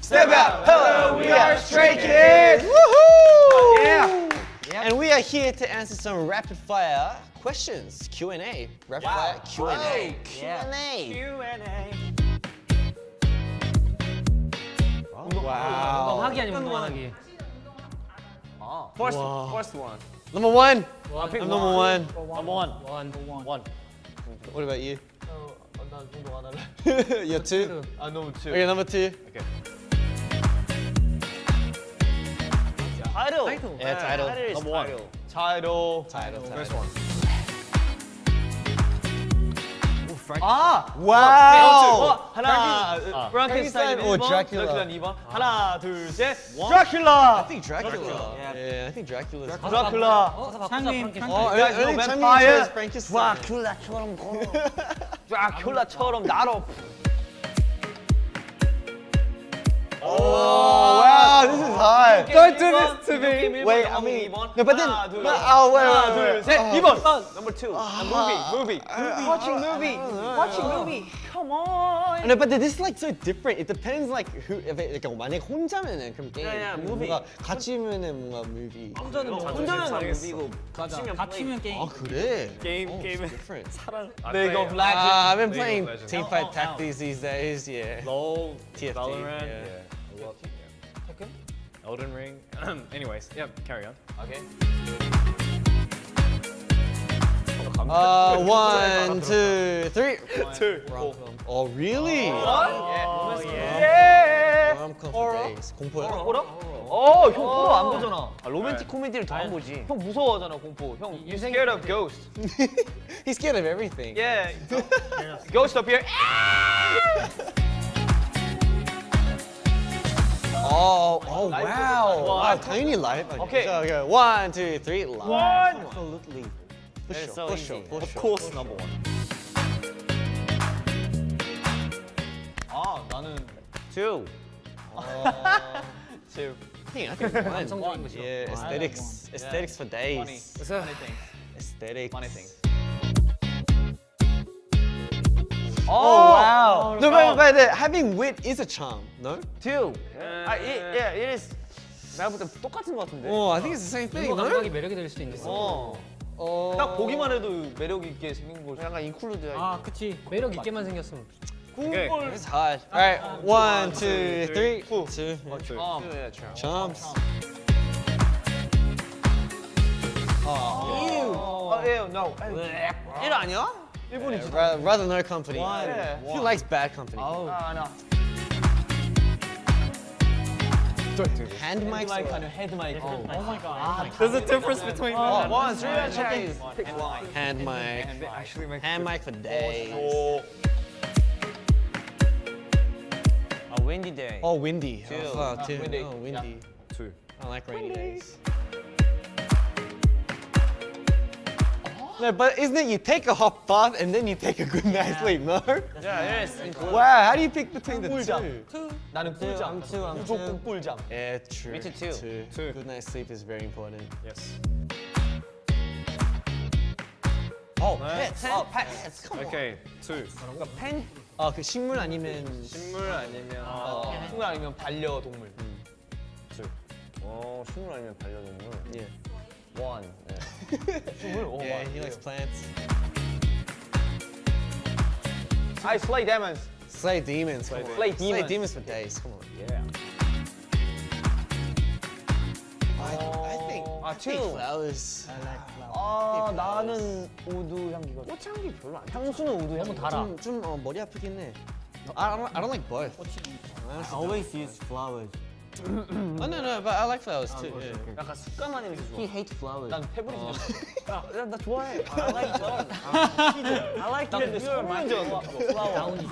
Step up! Hello, we are Stray Kids! Woohoo! Yeah! And we are here to answer some rapid fire questions. Q&A. Rapid fire Q&A. Q&A. Wow. 운동하기 아니면 운동하기. First one. Number one. I'll pick I'm number one. One. What about you? 나 운동 안 할래. You're two? Number two. Okay, number two. Okay. Title. Yeah, title. Number one. Title. First one. Wow! Frankenstein or 1번, Dracula? 드라큘라 2번. 하나, 둘, 셋. Dracula. I think Dracula. Yeah, I think Dracula's. Dracula. 창민. Oh, I think Changi vampire. chose Frankenstein. 드라큘라처럼 걸어. 드라큘라처럼 날어. Oh, wow, this is hard. Don't do this to me. Wait, I mean, 2번. no, but then, 하나, 둘, wait. 둘, 셋. 2번. Number two. Movie. Watching movie. Come on. No, but this is like so different. It depends like who. If it, like 만약 혼자면은 그럼 게임. Yeah, movie. 뭔가 같이면은 뭔가 movie. 혼자는 무비고 같이면 게임. 아 그래? 게임은 different. League of Legends. I've been playing Legends. Teamfight Tactics these days. Yeah. LOL, TFT. Valorant, Yeah. Tekken, Elden Ring. Anyways, yeah, carry on. Okay. 1, 2, 3. Two. Oh really? Yeah. rom-com for days. 공포야? 형 호러 안 보잖아. 로맨틱 코미디를 더 안 보지. 형 무서워하잖아 공포. 형 you scared of ghosts. He's scared of everything. Yeah. Ghost up here. Oh wow. Wow, tiny life. Okay. Okay. 1, 2, 3. Life. One. Absolutely. For It's sure. so For easy. sure. For Of sure. course, number one. 나는 two. Two. I think one. Yeah, aesthetics. Aesthetics for days. Funny things. Aesthetics. Funny things. Oh wow. No, but having wit is a charm. No? Two. It is. 나보다 똑같은 것 같은데. Oh, I think it's the same thing. 이거 No? 감각이 매력이 될 수도 있어. 딱 보기만 해도 매력 있게 생긴 걸. 약간 인클루드. 아, 그치. 매력 있게만 생겼으면. Okay. It's hard. All right. 1, 2, 3. Two. Charms. Ew, no. 1 아니야? 일본이지. Rather no company. Yeah. He likes bad company. 나. Hand mics. 아니야, 헤드 마이크. Oh my god. There's a difference between one. One, three, pick one. Hand mic. Actually makes Hand mic for days. A windy day. Oh, windy. Two. Two. Windy. Oh, windy. Two. I like rainy days. No, but isn't it you take a hot bath and then you take a good night's sleep, no? Yeah, it is. Wow, how do you pick between the two? 나는 꿀잠. 무조건 꿀잠. Yeah, true. Me too, two. Two. Good night's sleep is very important. Yes. Oh, pets. Oh, pets. Come on. Okay, two. 펜? 아, 그 식물 아니면 식물 아니면 반려동물. Two. 식물 아니면 반려동물. Yeah. One. 식물. Yeah, he likes plants. I slay demons. Slay demons. Come on. Slay Slay demons. demons for days. Come on. Yeah. I think two. flowers. 나는 우드 향기가. 꽃향기 별로 안. 향수는 우드 향기. 너무 달아. 좀 머리 아프긴 해. I don't like both. I always use flowers. Oh no, but I like flowers too. Yeah. 약간 습관만 있는 게 좋아. He hates flowers. 난 페브리즈. 나 좋아해. I like flowers. I like it. 소문전. 다운이.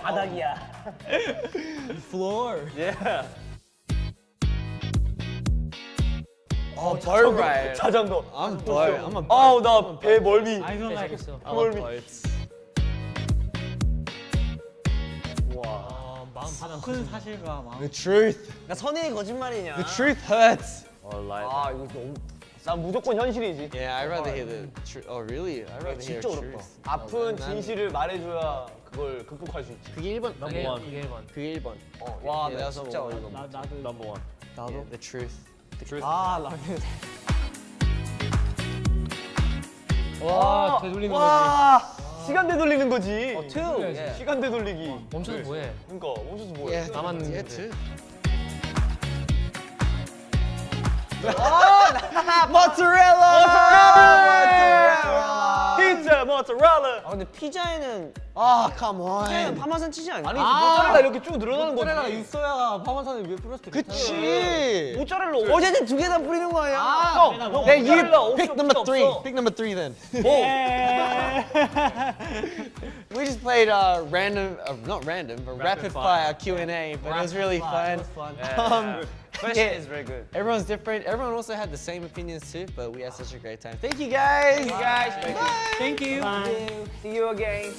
바닥이야. Floor. Yeah. Oh, boat ride. 자전거. I'm boat. I'm a boat. 아우 나 배 멀미. I don't like it. I love boats. 와, 마음 파는 큰 사실과 마음. The truth. 나 선의의 거짓말이냐. The truth hurts. 아 이거 너무. 난 무조건 현실이지. Yeah, I'd rather hear the truth. Oh, really? I'd rather hear 진짜 어렵다. truth. 아픈 진실을 말해줘야 그걸 극복할 수 있지. 그게 1번. 그게 1번. 그게 1번. 와, 내가 나 진짜 어이가 없네. 나도 넘버 원. 나도. The truth. 아 라면. 와, 되돌리는 와, 시간 되돌리는 거지. two. 예. 시간 되돌리기. 거지. 멈춰서 뭐해? 그러니까 멈춰서 뭐해? Yeah. 나만 Yeah, 있는데. two. 모짜렐라! 모짜렐라! 피자 모짜렐라! 아 근데 피자에는 아, come on. 파마산 치즈 아니야? 아니 모짜렐라 이렇게 쭉 늘어나는 모짜렐라가 거지. 있어야 파마산을 위에 뿌렸을 때. 그치. 모짜렐라 어제는 두 개 다 뿌리는 거 아니야? 형, Then you 모짜렐라 없이 pick number 없어. 3. Pick number 3 then. We just played random, not random, but rapid fire Q&A, but it was really fun. Question is very good. Everyone's different. Everyone also had the same opinions too, but we had such a great time. Thank you guys. You guys, Bye. Thank you. see you again.